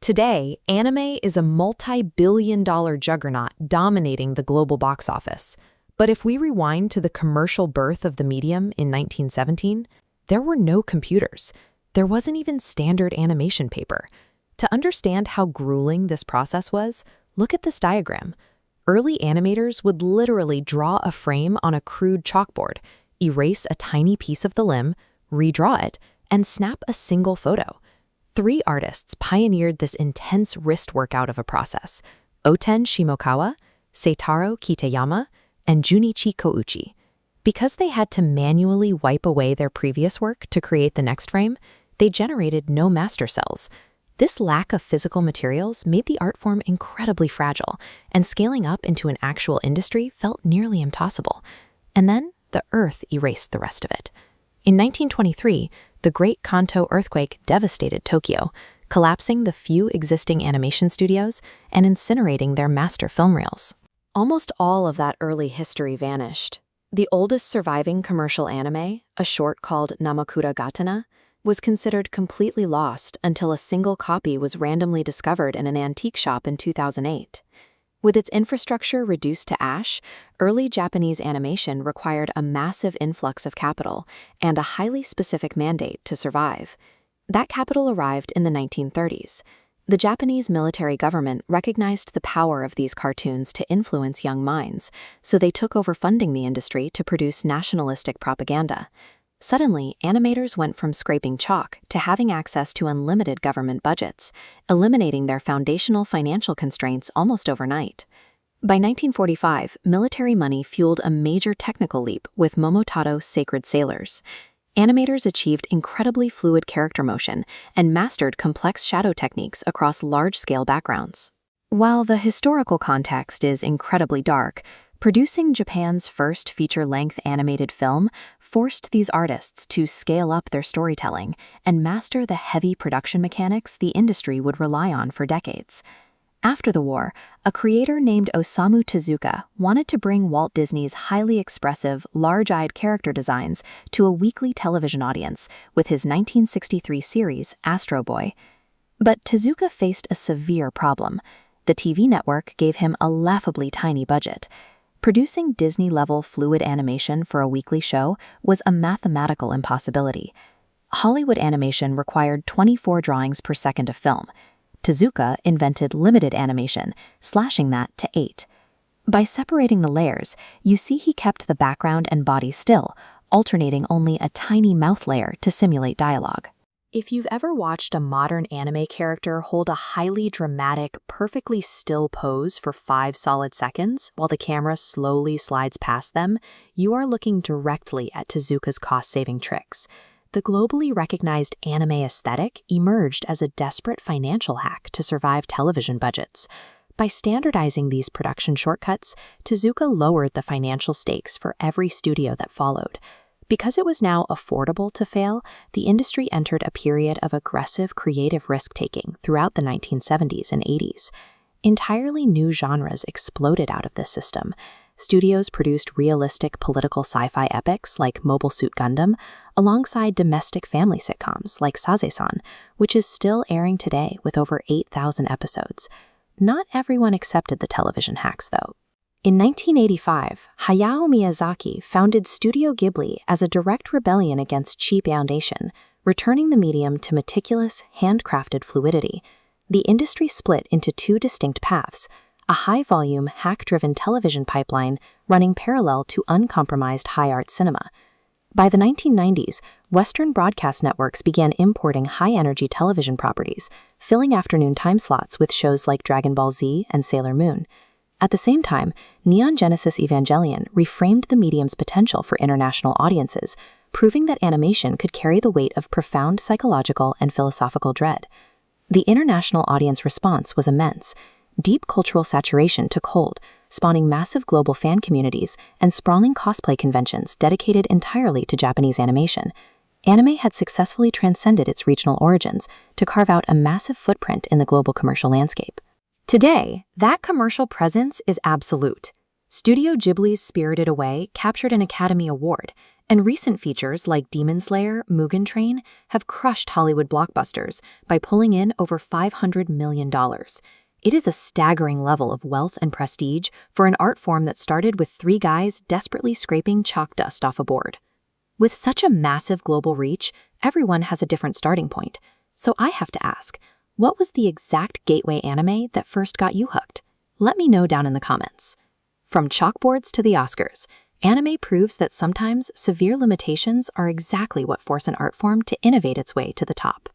Today, anime is a multi-billion-dollar juggernaut dominating the global box office. But if we rewind to the commercial birth of the medium in 1917, there were no computers. There wasn't even standard animation paper. To understand how grueling this process was, look at this diagram. Early animators would literally draw a frame on a crude chalkboard, erase a tiny piece of the limb, redraw it, and snap a single photo. 3 artists pioneered this intense wrist workout of a process: Oten Shimokawa, Seitaro Kitayama, and Junichi Kouchi. Because they had to manually wipe away their previous work to create the next frame, they generated no master cells. This lack of physical materials made the art form incredibly fragile, and scaling up into an actual industry felt nearly impossible. And then the Earth erased the rest of it. In 1923, the Great Kanto earthquake devastated Tokyo, collapsing the few existing animation studios and incinerating their master film reels. Almost all of that early history vanished. The oldest surviving commercial anime, a short called Namakura Gatana, was considered completely lost until a single copy was randomly discovered in an antique shop in 2008. With its infrastructure reduced to ash, early Japanese animation required a massive influx of capital and a highly specific mandate to survive. That capital arrived in the 1930s. The Japanese military government recognized the power of these cartoons to influence young minds, so they took over funding the industry to produce nationalistic propaganda. Suddenly, animators went from scraping chalk to having access to unlimited government budgets, eliminating their foundational financial constraints almost overnight. By 1945, military money fueled a major technical leap with Momotaro's Sacred Sailors. Animators achieved incredibly fluid character motion and mastered complex shadow techniques across large-scale backgrounds. While the historical context is incredibly dark, producing Japan's first feature-length animated film forced these artists to scale up their storytelling and master the heavy production mechanics the industry would rely on for decades. After the war, a creator named Osamu Tezuka wanted to bring Walt Disney's highly expressive, large-eyed character designs to a weekly television audience with his 1963 series, Astro Boy. But Tezuka faced a severe problem. The TV network gave him a laughably tiny budget. Producing Disney-level fluid animation for a weekly show was a mathematical impossibility. Hollywood animation required 24 drawings per second of film. Tezuka invented limited animation, slashing that to 8. By separating the layers, you see he kept the background and body still, alternating only a tiny mouth layer to simulate dialogue. If you've ever watched a modern anime character hold a highly dramatic, perfectly still pose for 5 solid seconds while the camera slowly slides past them, you are looking directly at Tezuka's cost-saving tricks. The globally recognized anime aesthetic emerged as a desperate financial hack to survive television budgets. By standardizing these production shortcuts, Tezuka lowered the financial stakes for every studio that followed. Because it was now affordable to fail, the industry entered a period of aggressive creative risk-taking throughout the 1970s and 80s. Entirely new genres exploded out of this system. Studios produced realistic political sci-fi epics like Mobile Suit Gundam, alongside domestic family sitcoms like Saze-san, which is still airing today with over 8,000 episodes. Not everyone accepted the television hacks, though. In 1985, Hayao Miyazaki founded Studio Ghibli as a direct rebellion against cheap animation, returning the medium to meticulous, handcrafted fluidity. The industry split into 2 distinct paths: a high-volume, hack-driven television pipeline running parallel to uncompromised high-art cinema. By the 1990s, Western broadcast networks began importing high-energy television properties, filling afternoon time slots with shows like Dragon Ball Z and Sailor Moon. At the same time, Neon Genesis Evangelion reframed the medium's potential for international audiences, proving that animation could carry the weight of profound psychological and philosophical dread. The international audience response was immense. Deep cultural saturation took hold, spawning massive global fan communities and sprawling cosplay conventions dedicated entirely to Japanese animation. Anime had successfully transcended its regional origins to carve out a massive footprint in the global commercial landscape. Today, that commercial presence is absolute. Studio Ghibli's Spirited Away captured an Academy Award, And recent features like Demon Slayer, Mugen Train have crushed Hollywood blockbusters by pulling in over $500 million. It is a staggering level of wealth and prestige for an art form that started with three guys desperately scraping chalk dust off a board. With such a massive global reach, everyone has a different starting point. So I have to ask, what was the exact gateway anime that first got you hooked? Let me know down in the comments. From chalkboards to the Oscars, anime proves that sometimes severe limitations are exactly what force an art form to innovate its way to the top.